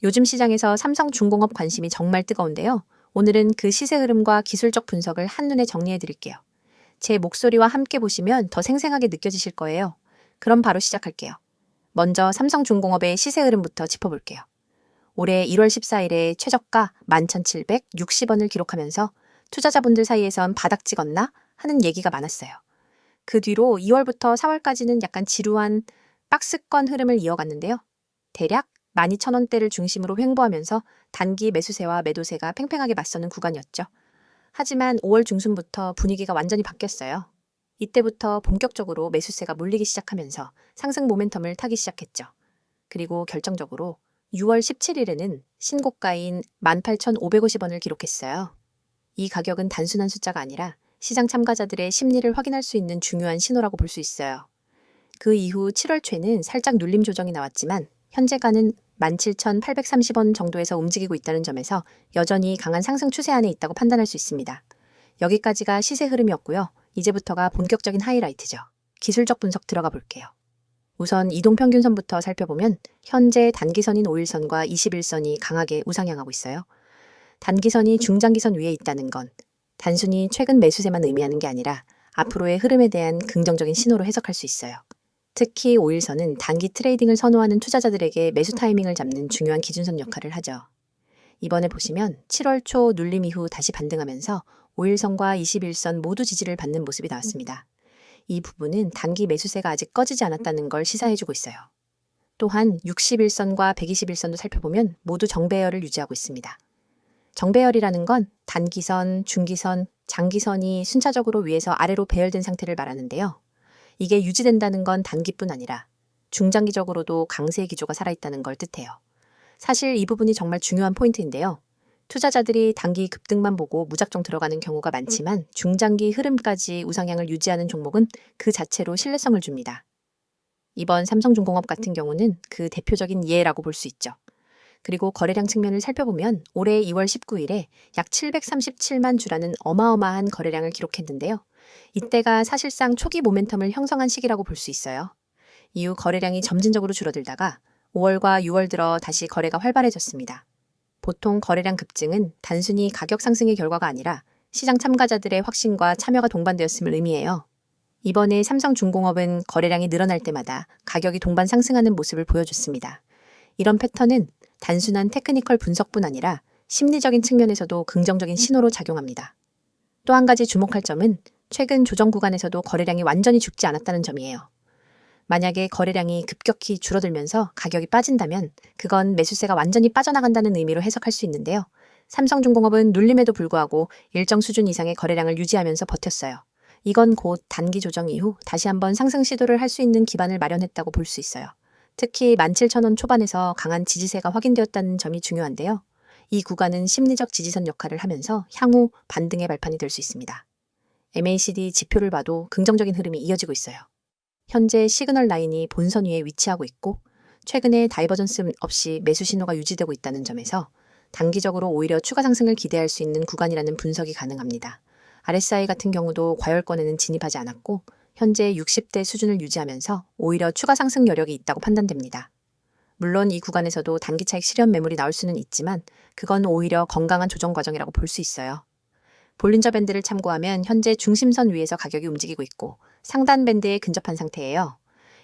요즘 시장에서 삼성중공업 관심이 정말 뜨거운데요. 오늘은 그 시세 흐름과 기술적 분석을 한눈에 정리해 드릴게요. 제 목소리와 함께 보시면 더 생생하게 느껴지실 거예요. 그럼 바로 시작할게요. 먼저 삼성중공업의 시세 흐름부터 짚어볼게요. 올해 1월 14일에 최저가 11,760원을 기록하면서 투자자분들 사이에선 바닥 찍었나 하는 얘기가 많았어요. 그 뒤로 2월부터 4월까지는 약간 지루한 박스권 흐름을 이어갔는데요. 대략 12,000원대를 중심으로 횡보하면서 단기 매수세와 매도세가 팽팽하게 맞서는 구간이었죠. 하지만 5월 중순부터 분위기가 완전히 바뀌었어요. 이때부터 본격적으로 매수세가 몰리기 시작하면서 상승 모멘텀을 타기 시작했죠. 그리고 결정적으로 6월 17일에는 신고가인 18,550원을 기록했어요. 이 가격은 단순한 숫자가 아니라 시장 참가자들의 심리를 확인할 수 있는 중요한 신호라고 볼 수 있어요. 그 이후 7월 초에는 살짝 눌림 조정이 나왔지만 현재가는 17,830원 정도에서 움직이고 있다는 점에서 여전히 강한 상승 추세 안에 있다고 판단할 수 있습니다. 여기까지가 시세 흐름이었고요. 이제부터가 본격적인 하이라이트죠. 기술적 분석 들어가 볼게요. 우선 이동평균선부터 살펴보면 현재 단기선인 5일선과 21선이 강하게 우상향하고 있어요. 단기선이 중장기선 위에 있다는 건 단순히 최근 매수세만 의미하는 게 아니라 앞으로의 흐름에 대한 긍정적인 신호로 해석할 수 있어요. 특히 5일선은 단기 트레이딩을 선호하는 투자자들에게 매수 타이밍을 잡는 중요한 기준선 역할을 하죠. 이번에 보시면 7월 초 눌림 이후 다시 반등하면서 5일선과 21선 모두 지지를 받는 모습이 나왔습니다. 이 부분은 단기 매수세가 아직 꺼지지 않았다는 걸 시사해주고 있어요. 또한 61선과 121선도 살펴보면 모두 정배열을 유지하고 있습니다. 정배열이라는 건 단기선, 중기선, 장기선이 순차적으로 위에서 아래로 배열된 상태를 말하는데요. 이게 유지된다는 건 단기뿐 아니라 중장기적으로도 강세 기조가 살아있다는 걸 뜻해요. 사실 이 부분이 정말 중요한 포인트인데요. 투자자들이 단기 급등만 보고 무작정 들어가는 경우가 많지만 중장기 흐름까지 우상향을 유지하는 종목은 그 자체로 신뢰성을 줍니다. 이번 삼성중공업 같은 경우는 그 대표적인 예라고 볼 수 있죠. 그리고 거래량 측면을 살펴보면 올해 2월 19일에 약 737만 주라는 어마어마한 거래량을 기록했는데요. 이때가 사실상 초기 모멘텀을 형성한 시기라고 볼 수 있어요. 이후 거래량이 점진적으로 줄어들다가 5월과 6월 들어 다시 거래가 활발해졌습니다. 보통 거래량 급증은 단순히 가격 상승의 결과가 아니라 시장 참가자들의 확신과 참여가 동반되었음을 의미해요. 이번에 삼성중공업은 거래량이 늘어날 때마다 가격이 동반 상승하는 모습을 보여줬습니다. 이런 패턴은 단순한 테크니컬 분석뿐 아니라 심리적인 측면에서도 긍정적인 신호로 작용합니다. 또 한 가지 주목할 점은 최근 조정 구간에서도 거래량이 완전히 죽지 않았다는 점이에요. 만약에 거래량이 급격히 줄어들면서 가격이 빠진다면 그건 매수세가 완전히 빠져나간다는 의미로 해석할 수 있는데요. 삼성중공업은 눌림에도 불구하고 일정 수준 이상의 거래량을 유지하면서 버텼어요. 이건 곧 단기 조정 이후 다시 한번 상승 시도를 할 수 있는 기반을 마련했다고 볼 수 있어요. 특히 17,000원 초반에서 강한 지지세가 확인되었다는 점이 중요한데요. 이 구간은 심리적 지지선 역할을 하면서 향후 반등의 발판이 될 수 있습니다. MACD 지표를 봐도 긍정적인 흐름이 이어지고 있어요. 현재 시그널 라인이 본선 위에 위치하고 있고 최근에 다이버전스 없이 매수 신호가 유지되고 있다는 점에서 단기적으로 오히려 추가 상승을 기대할 수 있는 구간이라는 분석이 가능합니다. RSI 같은 경우도 과열권에는 진입하지 않았고 현재 60대 수준을 유지하면서 오히려 추가 상승 여력이 있다고 판단됩니다. 물론 이 구간에서도 단기 차익 실현 매물이 나올 수는 있지만 그건 오히려 건강한 조정 과정이라고 볼 수 있어요. 볼린저 밴드를 참고하면 현재 중심선 위에서 가격이 움직이고 있고 상단 밴드에 근접한 상태예요.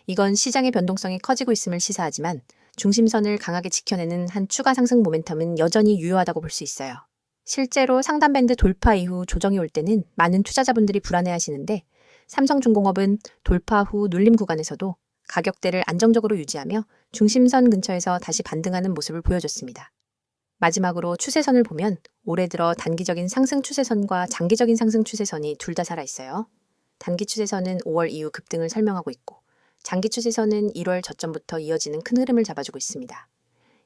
이건 시장의 변동성이 커지고 있음을 시사하지만 중심선을 강하게 지켜내는 한 추가 상승 모멘텀은 여전히 유효하다고 볼 수 있어요. 실제로 상단 밴드 돌파 이후 조정이 올 때는 많은 투자자분들이 불안해하시는데 삼성중공업은 돌파 후 눌림 구간에서도 가격대를 안정적으로 유지하며 중심선 근처에서 다시 반등하는 모습을 보여줬습니다. 마지막으로 추세선을 보면 올해 들어 단기적인 상승 추세선과 장기적인 상승 추세선이 둘 다 살아있어요. 단기 추세선은 5월 이후 급등을 설명하고 있고 장기 추세선은 1월 저점부터 이어지는 큰 흐름을 잡아주고 있습니다.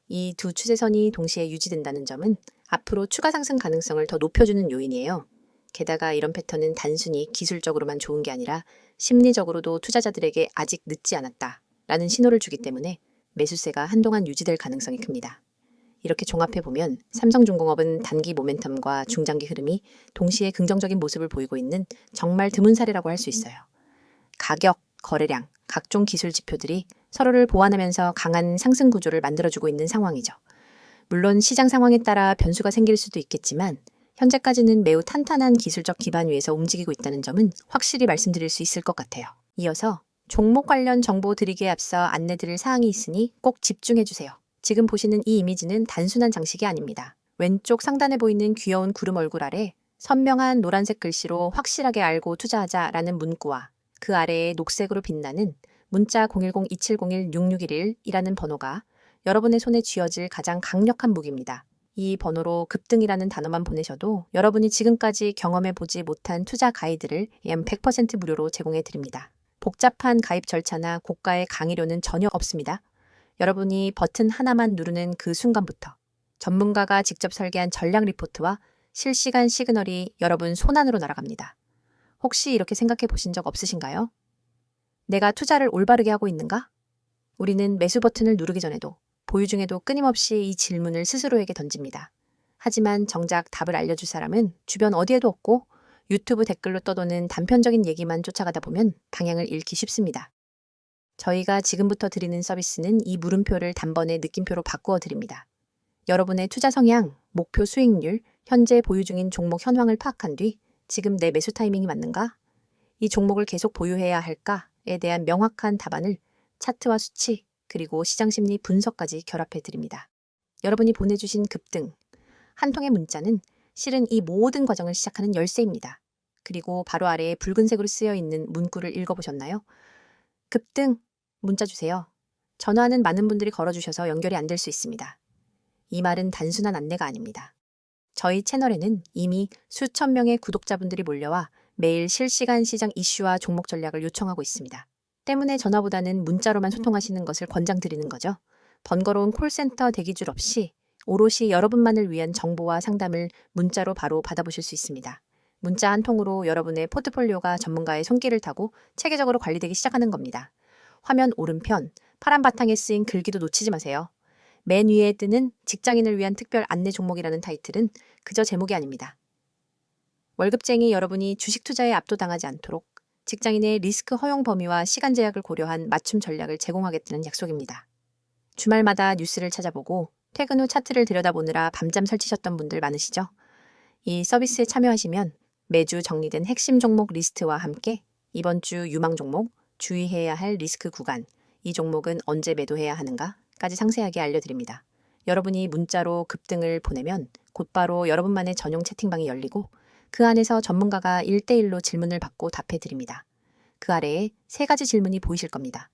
이 두 추세선이 동시에 유지된다는 점은 앞으로 추가 상승 가능성을 더 높여주는 요인이에요. 게다가 이런 패턴은 단순히 기술적으로만 좋은 게 아니라 심리적으로도 투자자들에게 아직 늦지 않았다라는 신호를 주기 때문에 매수세가 한동안 유지될 가능성이 큽니다. 이렇게 종합해보면 삼성중공업은 단기 모멘텀과 중장기 흐름이 동시에 긍정적인 모습을 보이고 있는 정말 드문 사례라고 할 수 있어요. 가격, 거래량, 각종 기술 지표들이 서로를 보완하면서 강한 상승 구조를 만들어주고 있는 상황이죠. 물론 시장 상황에 따라 변수가 생길 수도 있겠지만 현재까지는 매우 탄탄한 기술적 기반 위에서 움직이고 있다는 점은 확실히 말씀드릴 수 있을 것 같아요. 이어서 종목 관련 정보 드리기에 앞서 안내드릴 사항이 있으니 꼭 집중해주세요. 지금 보시는 이 이미지는 단순한 장식이 아닙니다. 왼쪽 상단에 보이는 귀여운 구름 얼굴 아래 선명한 노란색 글씨로 확실하게 알고 투자하자라는 문구와 그 아래에 녹색으로 빛나는 문자 010-2701-6611이라는 번호가 여러분의 손에 쥐어질 가장 강력한 무기입니다. 이 번호로 급등이라는 단어만 보내셔도 여러분이 지금까지 경험해보지 못한 투자 가이드를 약 100% 무료로 제공해 드립니다. 복잡한 가입 절차나 고가의 강의료는 전혀 없습니다. 여러분이 버튼 하나만 누르는 그 순간부터 전문가가 직접 설계한 전략 리포트와 실시간 시그널이 여러분 손안으로 날아갑니다. 혹시 이렇게 생각해 보신 적 없으신가요? 내가 투자를 올바르게 하고 있는가? 우리는 매수 버튼을 누르기 전에도 보유 중에도 끊임없이 이 질문을 스스로에게 던집니다. 하지만 정작 답을 알려줄 사람은 주변 어디에도 없고 유튜브 댓글로 떠도는 단편적인 얘기만 쫓아가다 보면 방향을 잃기 쉽습니다. 저희가 지금부터 드리는 서비스는 이 물음표를 단번에 느낌표로 바꾸어 드립니다. 여러분의 투자 성향, 목표 수익률, 현재 보유 중인 종목 현황을 파악한 뒤 지금 내 매수 타이밍이 맞는가? 이 종목을 계속 보유해야 할까에 대한 명확한 답안을 차트와 수치, 그리고 시장심리 분석까지 결합해 드립니다. 여러분이 보내주신 급등, 한 통의 문자는 실은 이 모든 과정을 시작하는 열쇠입니다. 그리고 바로 아래에 붉은색으로 쓰여 있는 문구를 읽어보셨나요? 급등, 문자 주세요. 전화는 많은 분들이 걸어주셔서 연결이 안 될 수 있습니다. 이 말은 단순한 안내가 아닙니다. 저희 채널에는 이미 수천 명의 구독자분들이 몰려와 매일 실시간 시장 이슈와 종목 전략을 요청하고 있습니다. 때문에 전화보다는 문자로만 소통하시는 것을 권장드리는 거죠. 번거로운 콜센터 대기줄 없이 오롯이 여러분만을 위한 정보와 상담을 문자로 바로 받아보실 수 있습니다. 문자 한 통으로 여러분의 포트폴리오가 전문가의 손길을 타고 체계적으로 관리되기 시작하는 겁니다. 화면 오른편 파란 바탕에 쓰인 글귀도 놓치지 마세요. 맨 위에 뜨는 직장인을 위한 특별 안내 종목이라는 타이틀은 그저 제목이 아닙니다. 월급쟁이 여러분이 주식 투자에 압도당하지 않도록 직장인의 리스크 허용 범위와 시간 제약을 고려한 맞춤 전략을 제공하겠다는 약속입니다. 주말마다 뉴스를 찾아보고 퇴근 후 차트를 들여다보느라 밤잠 설치셨던 분들 많으시죠? 이 서비스에 참여하시면 매주 정리된 핵심 종목 리스트와 함께 이번 주 유망 종목, 주의해야 할 리스크 구간, 이 종목은 언제 매도해야 하는가까지 상세하게 알려드립니다. 여러분이 문자로 급등을 보내면 곧바로 여러분만의 전용 채팅방이 열리고 그 안에서 전문가가 1대1로 질문을 받고 답해드립니다. 그 아래에 3가지 질문이 보이실 겁니다.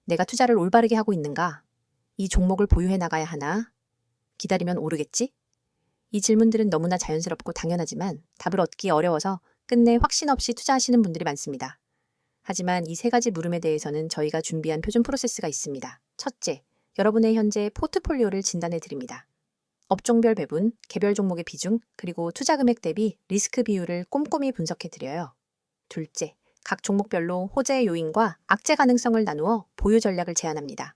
내가 투자를 올바르게 하고 있는가? 이 종목을 보유해 나가야 하나? 기다리면 오르겠지? 이 질문들은 너무나 자연스럽고 당연하지만 답을 얻기 어려워서 끝내 확신 없이 투자하시는 분들이 많습니다. 하지만 이 3가지 물음에 대해서는 저희가 준비한 표준 프로세스가 있습니다. 첫째, 여러분의 현재 포트폴리오를 진단해 드립니다. 업종별 배분, 개별 종목의 비중, 그리고 투자 금액 대비 리스크 비율을 꼼꼼히 분석해 드려요. 둘째, 각 종목별로 호재 요인과 악재 가능성을 나누어 보유 전략을 제안합니다.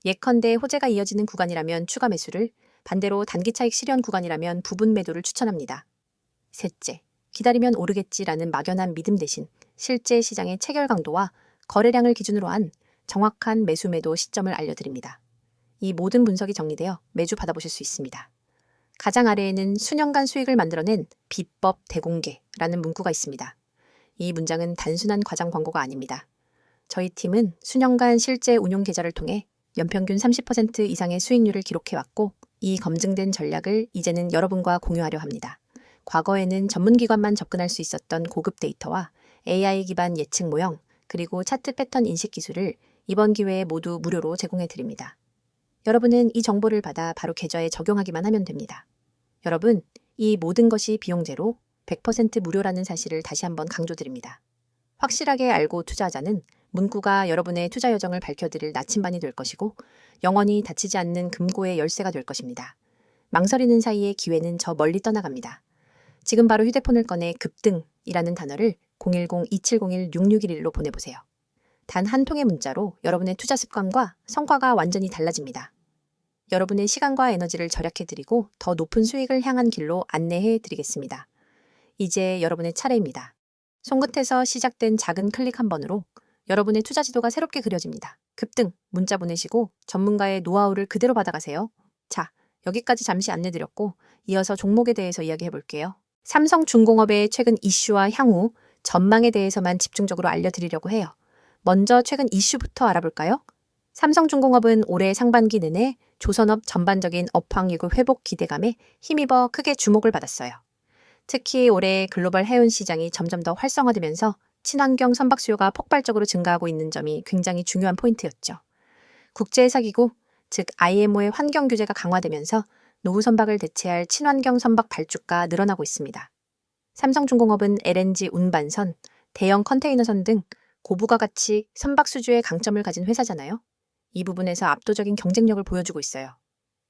예컨대 호재가 이어지는 구간이라면 추가 매수를, 반대로 단기 차익 실현 구간이라면 부분 매도를 추천합니다. 셋째, 기다리면 오르겠지라는 막연한 믿음 대신 실제 시장의 체결 강도와 거래량을 기준으로 한 정확한 매수 매도 시점을 알려드립니다. 이 모든 분석이 정리되어 매주 받아보실 수 있습니다. 가장 아래에는 수년간 수익을 만들어낸 비법 대공개라는 문구가 있습니다. 이 문장은 단순한 과장 광고가 아닙니다. 저희 팀은 수년간 실제 운용 계좌를 통해 연평균 30% 이상의 수익률을 기록해왔고 이 검증된 전략을 이제는 여러분과 공유하려 합니다. 과거에는 전문기관만 접근할 수 있었던 고급 데이터와 AI 기반 예측 모형, 그리고 차트 패턴 인식 기술을 이번 기회에 모두 무료로 제공해 드립니다. 여러분은 이 정보를 받아 바로 계좌에 적용하기만 하면 됩니다. 여러분, 이 모든 것이 비용 제로, 100% 무료라는 사실을 다시 한번 강조드립니다. 확실하게 알고 투자하자는 문구가 여러분의 투자 여정을 밝혀드릴 나침반이 될 것이고 영원히 닫히지 않는 금고의 열쇠가 될 것입니다. 망설이는 사이에 기회는 저 멀리 떠나갑니다. 지금 바로 휴대폰을 꺼내 급등이라는 단어를 010-2701-6611로 보내보세요. 단 한 통의 문자로 여러분의 투자 습관과 성과가 완전히 달라집니다. 여러분의 시간과 에너지를 절약해드리고 더 높은 수익을 향한 길로 안내해드리겠습니다. 이제 여러분의 차례입니다. 손끝에서 시작된 작은 클릭 한 번으로 여러분의 투자 지도가 새롭게 그려집니다. 급등 문자 보내시고 전문가의 노하우를 그대로 받아가세요. 자, 여기까지 잠시 안내드렸고 이어서 종목에 대해서 이야기해 볼게요. 삼성중공업의 최근 이슈와 향후 전망에 대해서만 집중적으로 알려드리려고 해요. 먼저 최근 이슈부터 알아볼까요? 삼성중공업은 올해 상반기 내내 조선업 전반적인 업황이고 회복 기대감에 힘입어 크게 주목을 받았어요. 특히 올해 글로벌 해운 시장이 점점 더 활성화되면서 친환경 선박 수요가 폭발적으로 증가하고 있는 점이 굉장히 중요한 포인트였죠. 국제해사기구, 즉 IMO의 환경 규제가 강화되면서 노후 선박을 대체할 친환경 선박 발주가 늘어나고 있습니다. 삼성중공업은 LNG 운반선, 대형 컨테이너선 등 고부가 가치 선박 수주에 강점을 가진 회사잖아요. 이 부분에서 압도적인 경쟁력을 보여주고 있어요.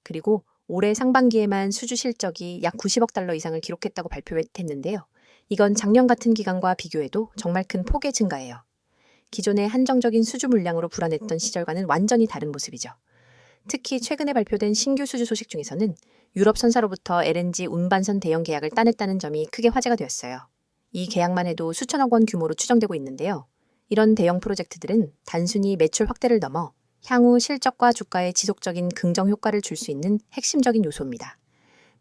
그리고 올해 상반기에만 수주 실적이 약 90억 달러 이상을 기록했다고 발표했는데요. 이건 작년 같은 기간과 비교해도 정말 큰 폭의 증가예요. 기존의 한정적인 수주 물량으로 불안했던 시절과는 완전히 다른 모습이죠. 특히 최근에 발표된 신규 수주 소식 중에서는 유럽 선사로부터 LNG 운반선 대형 계약을 따냈다는 점이 크게 화제가 되었어요. 이 계약만 해도 수천억 원 규모로 추정되고 있는데요. 이런 대형 프로젝트들은 단순히 매출 확대를 넘어 향후 실적과 주가에 지속적인 긍정 효과를 줄 수 있는 핵심적인 요소입니다.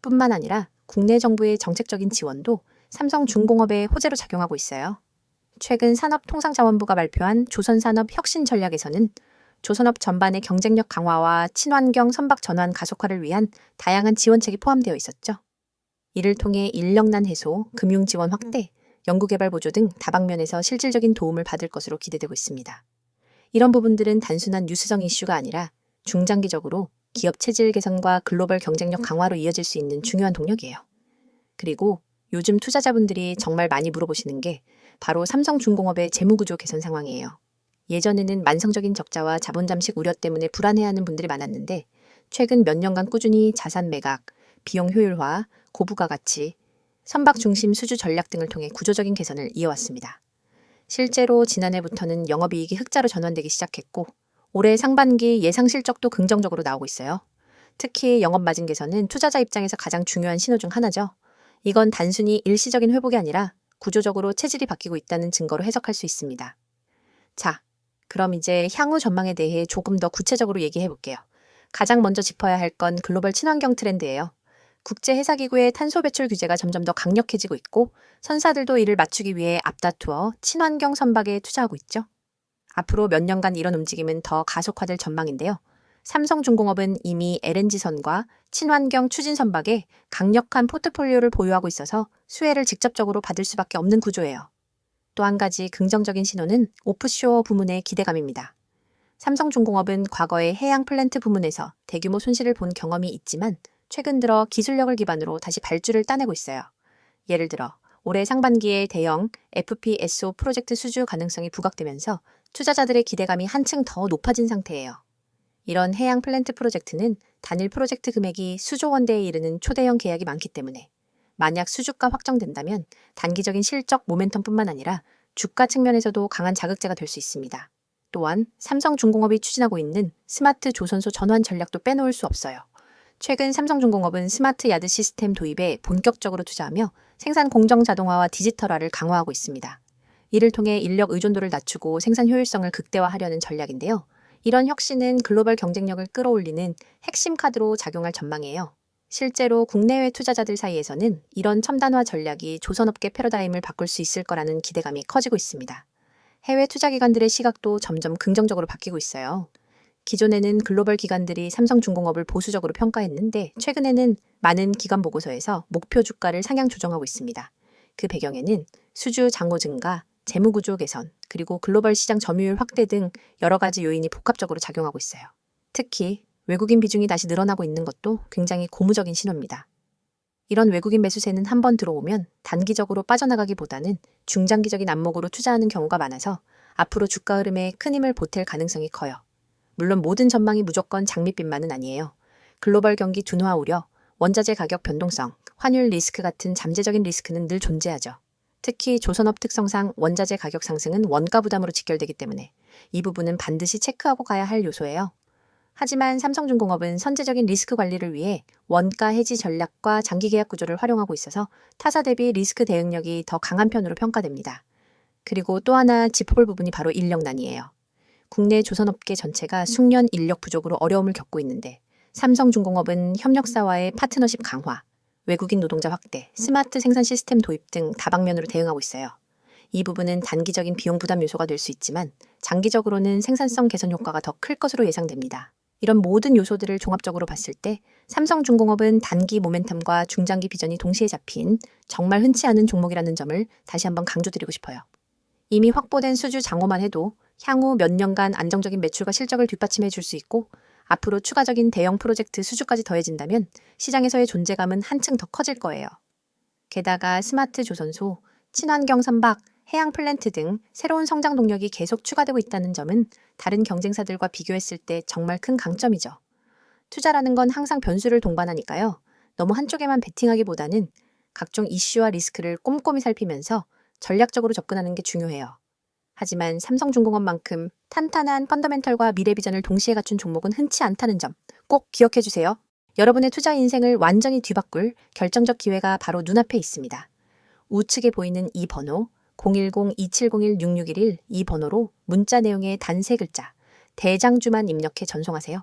뿐만 아니라 국내 정부의 정책적인 지원도 삼성중공업의 호재로 작용하고 있어요. 최근 산업통상자원부가 발표한 조선산업 혁신 전략에서는 조선업 전반의 경쟁력 강화와 친환경 선박 전환 가속화를 위한 다양한 지원책이 포함되어 있었죠. 이를 통해 인력난 해소, 금융 지원 확대, 연구개발 보조 등 다방면에서 실질적인 도움을 받을 것으로 기대되고 있습니다. 이런 부분들은 단순한 뉴스성 이슈가 아니라 중장기적으로 기업 체질 개선과 글로벌 경쟁력 강화로 이어질 수 있는 중요한 동력이에요. 그리고 요즘 투자자분들이 정말 많이 물어보시는 게 바로 삼성중공업의 재무구조 개선 상황이에요. 예전에는 만성적인 적자와 자본 잠식 우려 때문에 불안해하는 분들이 많았는데 최근 몇 년간 꾸준히 자산 매각, 비용 효율화, 고부가 가치, 선박 중심 수주 전략 등을 통해 구조적인 개선을 이어왔습니다. 실제로 지난해부터는 영업이익이 흑자로 전환되기 시작했고 올해 상반기 예상 실적도 긍정적으로 나오고 있어요. 특히 영업마진 개선은 투자자 입장에서 가장 중요한 신호 중 하나죠. 이건 단순히 일시적인 회복이 아니라 구조적으로 체질이 바뀌고 있다는 증거로 해석할 수 있습니다. 자, 그럼 이제 향후 전망에 대해 조금 더 구체적으로 얘기해 볼게요. 가장 먼저 짚어야 할 건 글로벌 친환경 트렌드예요. 국제해사기구의 탄소 배출 규제가 점점 더 강력해지고 있고 선사들도 이를 맞추기 위해 앞다투어 친환경 선박에 투자하고 있죠. 앞으로 몇 년간 이런 움직임은 더 가속화될 전망인데요. 삼성중공업은 이미 LNG선과 친환경 추진 선박에 강력한 포트폴리오를 보유하고 있어서 수혜를 직접적으로 받을 수밖에 없는 구조예요. 또 한 가지 긍정적인 신호는 오프쇼어 부문의 기대감입니다. 삼성중공업은 과거에 해양 플랜트 부문에서 대규모 손실을 본 경험이 있지만 최근 들어 기술력을 기반으로 다시 발주를 따내고 있어요. 예를 들어 올해 상반기에 대형 FPSO 프로젝트 수주 가능성이 부각되면서 투자자들의 기대감이 한층 더 높아진 상태예요. 이런 해양 플랜트 프로젝트는 단일 프로젝트 금액이 수조 원대에 이르는 초대형 계약이 많기 때문에 만약 수주가 확정된다면 단기적인 실적 모멘텀뿐만 아니라 주가 측면에서도 강한 자극제가 될 수 있습니다. 또한 삼성중공업이 추진하고 있는 스마트 조선소 전환 전략도 빼놓을 수 없어요. 최근 삼성중공업은 스마트 야드 시스템 도입에 본격적으로 투자하며 생산 공정 자동화와 디지털화를 강화하고 있습니다. 이를 통해 인력 의존도를 낮추고 생산 효율성을 극대화하려는 전략인데요. 이런 혁신은 글로벌 경쟁력을 끌어올리는 핵심 카드로 작용할 전망이에요. 실제로 국내외 투자자들 사이에서는 이런 첨단화 전략이 조선업계 패러다임을 바꿀 수 있을 거라는 기대감이 커지고 있습니다. 해외 투자기관들의 시각도 점점 긍정적으로 바뀌고 있어요. 기존에는 글로벌 기관들이 삼성중공업을 보수적으로 평가했는데 최근에는 많은 기관 보고서에서 목표 주가를 상향 조정하고 있습니다. 그 배경에는 수주 잔고 증가, 재무구조 개선, 그리고 글로벌 시장 점유율 확대 등 여러 가지 요인이 복합적으로 작용하고 있어요. 특히 외국인 비중이 다시 늘어나고 있는 것도 굉장히 고무적인 신호입니다. 이런 외국인 매수세는 한번 들어오면 단기적으로 빠져나가기보다는 중장기적인 안목으로 투자하는 경우가 많아서 앞으로 주가 흐름에 큰 힘을 보탤 가능성이 커요. 물론 모든 전망이 무조건 장밋빛만은 아니에요. 글로벌 경기 둔화 우려, 원자재 가격 변동성, 환율 리스크 같은 잠재적인 리스크는 늘 존재하죠. 특히 조선업 특성상 원자재 가격 상승은 원가 부담으로 직결되기 때문에 이 부분은 반드시 체크하고 가야 할 요소예요. 하지만 삼성중공업은 선제적인 리스크 관리를 위해 원가 해지 전략과 장기 계약 구조를 활용하고 있어서 타사 대비 리스크 대응력이 더 강한 편으로 평가됩니다. 그리고 또 하나 짚어볼 부분이 바로 인력난이에요. 국내 조선업계 전체가 숙련 인력 부족으로 어려움을 겪고 있는데 삼성중공업은 협력사와의 파트너십 강화, 외국인 노동자 확대, 스마트 생산 시스템 도입 등 다방면으로 대응하고 있어요. 이 부분은 단기적인 비용 부담 요소가 될 수 있지만 장기적으로는 생산성 개선 효과가 더 클 것으로 예상됩니다. 이런 모든 요소들을 종합적으로 봤을 때 삼성중공업은 단기 모멘텀과 중장기 비전이 동시에 잡힌 정말 흔치 않은 종목이라는 점을 다시 한번 강조드리고 싶어요. 이미 확보된 수주 장호만 해도 향후 몇 년간 안정적인 매출과 실적을 뒷받침해 줄 수 있고 앞으로 추가적인 대형 프로젝트 수주까지 더해진다면 시장에서의 존재감은 한층 더 커질 거예요. 게다가 스마트 조선소, 친환경 선박, 해양 플랜트 등 새로운 성장 동력이 계속 추가되고 있다는 점은 다른 경쟁사들과 비교했을 때 정말 큰 강점이죠. 투자라는 건 항상 변수를 동반하니까요. 너무 한쪽에만 베팅하기보다는 각종 이슈와 리스크를 꼼꼼히 살피면서 전략적으로 접근하는 게 중요해요. 하지만 삼성중공업만큼 탄탄한 펀더멘털과 미래 비전을 동시에 갖춘 종목은 흔치 않다는 점 꼭 기억해 주세요. 여러분의 투자 인생을 완전히 뒤바꿀 결정적 기회가 바로 눈앞에 있습니다. 우측에 보이는 이 번호 010-2701-6611 이 번호로 문자 내용의 단 3글자 대장주만 입력해 전송하세요.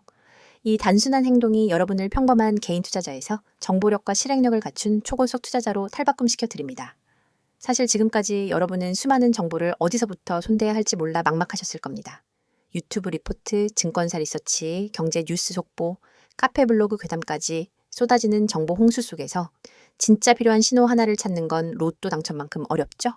이 단순한 행동이 여러분을 평범한 개인 투자자에서 정보력과 실행력을 갖춘 초고속 투자자로 탈바꿈시켜 드립니다. 사실 지금까지 여러분은 수많은 정보를 어디서부터 손대야 할지 몰라 막막하셨을 겁니다. 유튜브 리포트, 증권사 리서치, 경제 뉴스 속보, 카페 블로그 괴담까지 쏟아지는 정보 홍수 속에서 진짜 필요한 신호 하나를 찾는 건 로또 당첨만큼 어렵죠?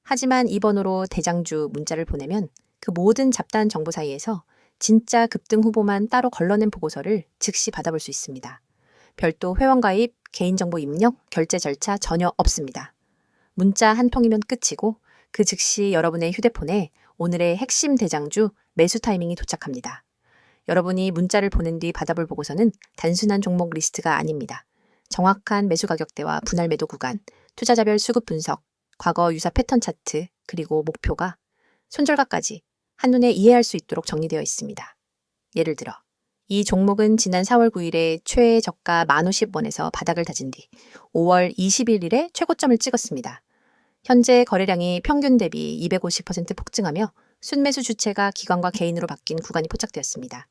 하지만 이 번호로 대장주 문자를 보내면 그 모든 잡다한 정보 사이에서 진짜 급등 후보만 따로 걸러낸 보고서를 즉시 받아볼 수 있습니다. 별도 회원가입, 개인정보 입력, 결제 절차 전혀 없습니다. 문자 한 통이면 끝이고 그 즉시 여러분의 휴대폰에 오늘의 핵심 대장주 매수 타이밍이 도착합니다. 여러분이 문자를 보낸 뒤 받아볼 보고서는 단순한 종목 리스트가 아닙니다. 정확한 매수 가격대와 분할 매도 구간, 투자자별 수급 분석, 과거 유사 패턴 차트, 그리고 목표가 손절가까지 한눈에 이해할 수 있도록 정리되어 있습니다. 예를 들어 이 종목은 지난 4월 9일에 최애 저가 1050원에서 바닥을 다진 뒤 5월 21일에 최고점을 찍었습니다. 현재 거래량이 평균 대비 250% 폭증하며 순매수 주체가 기관과 개인으로 바뀐 구간이 포착되었습니다.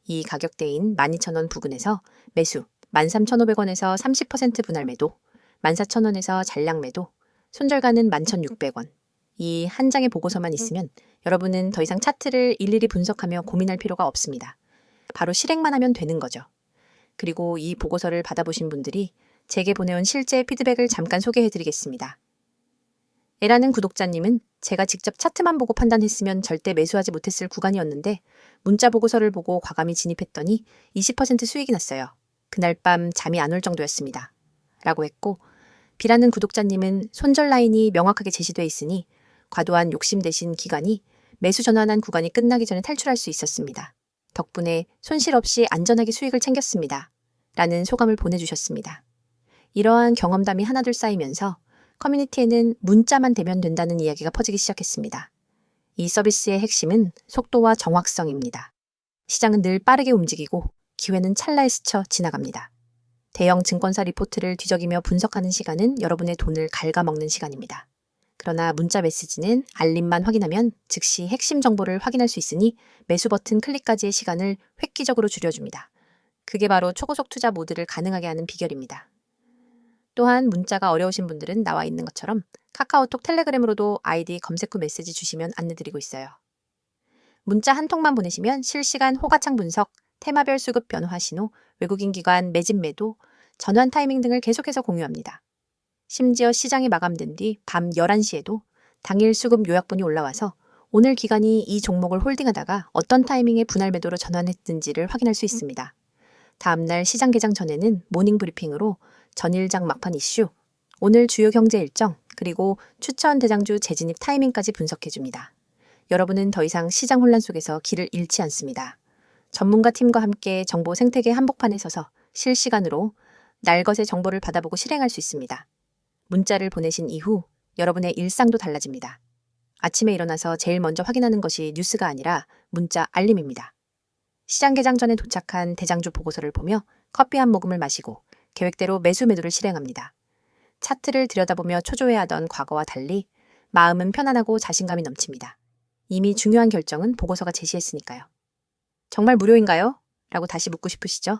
이 가격대인 12,000원 부근에서 매수 13,500원에서 30% 분할 매도, 14,000원에서 잔량 매도, 손절가는 11,600원. 이 한 장의 보고서만 있으면 여러분은 더 이상 차트를 일일이 분석하며 고민할 필요가 없습니다. 바로 실행만 하면 되는 거죠. 그리고 이 보고서를 받아보신 분들이 제게 보내온 실제 피드백을 잠깐 소개해드리겠습니다. 에라는 구독자님은 제가 직접 차트만 보고 판단했으면 절대 매수하지 못했을 구간이었는데 문자 보고서를 보고 과감히 진입했더니 20% 수익이 났어요. 그날 밤 잠이 안 올 정도였습니다. 라고 했고 B라는 구독자님은 손절 라인이 명확하게 제시돼 있으니 과도한 욕심 대신 기간이 매수 전환한 구간이 끝나기 전에 탈출할 수 있었습니다. 덕분에 손실 없이 안전하게 수익을 챙겼습니다. 라는 소감을 보내주셨습니다. 이러한 경험담이 하나둘 쌓이면서 커뮤니티에는 문자만 되면 된다는 이야기가 퍼지기 시작했습니다. 이 서비스의 핵심은 속도와 정확성입니다. 시장은 늘 빠르게 움직이고 기회는 찰나에 스쳐 지나갑니다. 대형 증권사 리포트를 뒤적이며 분석하는 시간은 여러분의 돈을 갉아먹는 시간입니다. 그러나 문자 메시지는 알림만 확인하면 즉시 핵심 정보를 확인할 수 있으니 매수 버튼 클릭까지의 시간을 획기적으로 줄여줍니다. 그게 바로 초고속 투자 모드를 가능하게 하는 비결입니다. 또한 문자가 어려우신 분들은 나와 있는 것처럼 카카오톡 텔레그램으로도 아이디 검색 후 메시지 주시면 안내드리고 있어요. 문자 한 통만 보내시면 실시간 호가창 분석, 테마별 수급 변화 신호, 외국인 기관 매집 매도, 전환 타이밍 등을 계속해서 공유합니다. 심지어 시장이 마감된 뒤 밤 11시에도 당일 수급 요약본이 올라와서 오늘 기관이 이 종목을 홀딩하다가 어떤 타이밍에 분할 매도로 전환했는지를 확인할 수 있습니다. 다음날 시장 개장 전에는 모닝 브리핑으로 전일장 막판 이슈, 오늘 주요 경제 일정, 그리고 추천 대장주 재진입 타이밍까지 분석해줍니다. 여러분은 더 이상 시장 혼란 속에서 길을 잃지 않습니다. 전문가 팀과 함께 정보 생태계 한복판에 서서 실시간으로 날것의 정보를 받아보고 실행할 수 있습니다. 문자를 보내신 이후 여러분의 일상도 달라집니다. 아침에 일어나서 제일 먼저 확인하는 것이 뉴스가 아니라 문자 알림입니다. 시장 개장 전에 도착한 대장주 보고서를 보며 커피 한 모금을 마시고 계획대로 매수 매도를 실행합니다. 차트를 들여다보며 초조해하던 과거와 달리 마음은 편안하고 자신감이 넘칩니다. 이미 중요한 결정은 보고서가 제시했으니까요. 정말 무료인가요? 라고 다시 묻고 싶으시죠?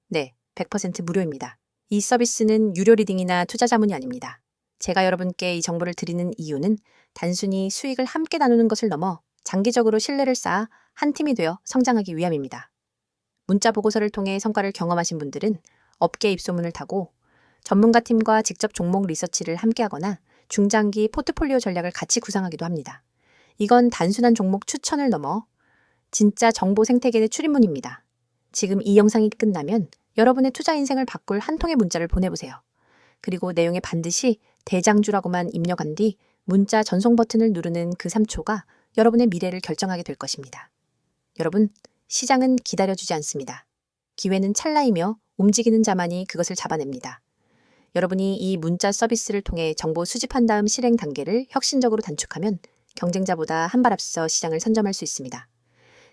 네, 100% 무료입니다. 이 서비스는 유료 리딩이나 투자 자문이 아닙니다. 제가 여러분께 이 정보를 드리는 이유는 단순히 수익을 함께 나누는 것을 넘어 장기적으로 신뢰를 쌓아 한 팀이 되어 성장하기 위함입니다. 문자 보고서를 통해 성과를 경험하신 분들은 업계 입소문을 타고 전문가 팀과 직접 종목 리서치를 함께하거나 중장기 포트폴리오 전략을 같이 구상하기도 합니다. 이건 단순한 종목 추천을 넘어 진짜 정보 생태계의 출입문입니다. 지금 이 영상이 끝나면 여러분의 투자 인생을 바꿀 한 통의 문자를 보내보세요. 그리고 내용에 반드시 대장주라고만 입력한 뒤 문자 전송 버튼을 누르는 그 3초가 여러분의 미래를 결정하게 될 것입니다. 여러분, 시장은 기다려주지 않습니다. 기회는 찰나이며 움직이는 자만이 그것을 잡아냅니다. 여러분이 이 문자 서비스를 통해 정보 수집한 다음 실행 단계를 혁신적으로 단축하면 경쟁자보다 한 발 앞서 시장을 선점할 수 있습니다.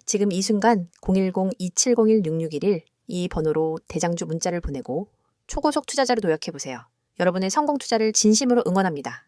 지금 이 순간 010-2701-6611 이 번호로 대장주 문자를 보내고 초고속 투자자로 도약해보세요. 여러분의 성공 투자를 진심으로 응원합니다.